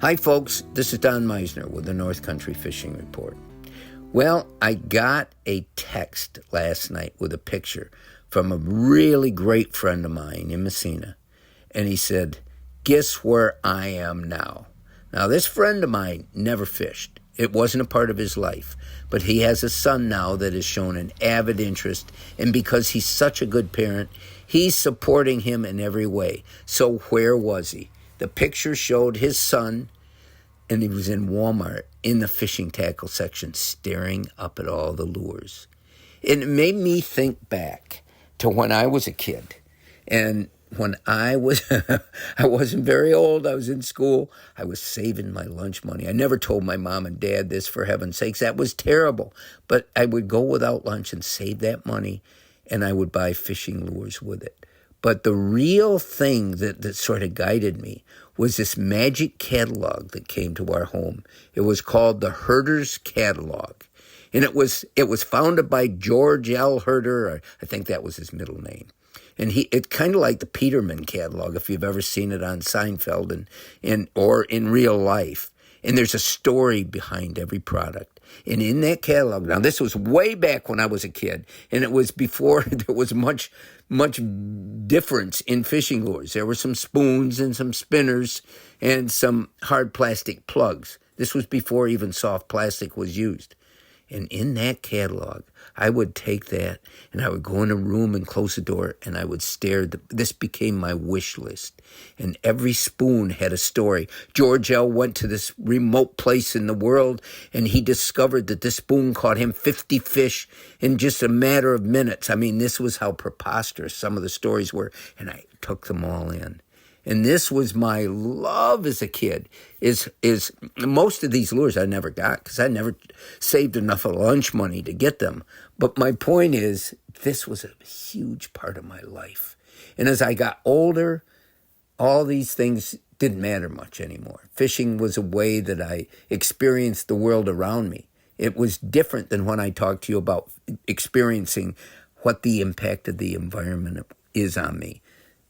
Hi folks, this is Don Meissner with the North Country Fishing Report. Well, I got a text last night with a picture from a really great friend of mine in Meissner, and he said, "Guess where I am now?" Now, this friend of mine never fished. It wasn't a part of his life, but he has a son now that has shown an avid interest, and because he's such a good parent, he's supporting him in every way. So where was he? The picture showed his son, and he was in Walmart in the fishing tackle section staring up at all the lures. It made me think back to when I was a kid. And when I wasn't very old, I was in school, I was saving my lunch money. I never told my mom and dad this, for heaven's sakes. That was terrible. But I would go without lunch and save that money, and I would buy fishing lures with it. But the real thing that sort of guided me was this magic catalog that came to our home. It was called the Herder's Catalog. And it was founded by George L. Herder, or I think that was his middle name. And it's kind of like the Peterman catalog, if you've ever seen it on Seinfeld or in real life. And there's a story behind every product. And in that catalog, now this was way back when I was a kid, and it was before there was much difference in fishing lures. There were some spoons and some spinners and some hard plastic plugs. This was before even soft plastic was used. And in that catalog, I would take that and I would go in a room and close the door and I would stare. This became my wish list. And every spoon had a story. George L. went to this remote place in the world and he discovered that this spoon caught him 50 fish in just a matter of minutes. I mean, this was how preposterous some of the stories were. And I took them all in. And this was my love as a kid, is most of these lures I never got because I never saved enough of lunch money to get them. But my point is, this was a huge part of my life. And as I got older, all these things didn't matter much anymore. Fishing was a way that I experienced the world around me. It was different than when I talked to you about experiencing what the impact of the environment is on me.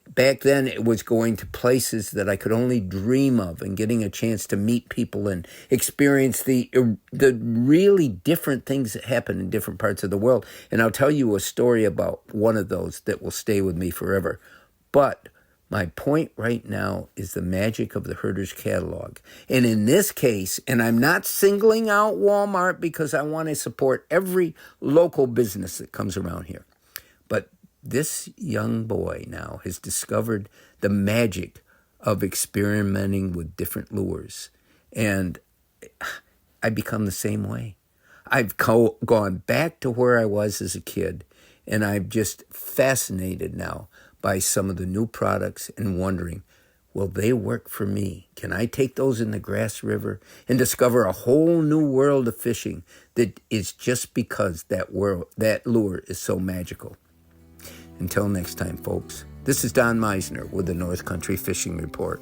Back then, it was going to places that I could only dream of and getting a chance to meet people and experience the really different things that happen in different parts of the world. And I'll tell you a story about one of those that will stay with me forever. But my point right now is the magic of the Herder's Catalog. And in this case, and I'm not singling out Walmart because I want to support every local business that comes around here, but this young boy now has discovered the magic of experimenting with different lures. And I become the same way. I've gone back to where I was as a kid, and I'm just fascinated now by some of the new products and wondering, will they work for me? Can I take those in the Grass River and discover a whole new world of fishing that is just because that lure is so magical? Until next time, folks, this is Don Meissner with the North Country Fishing Report.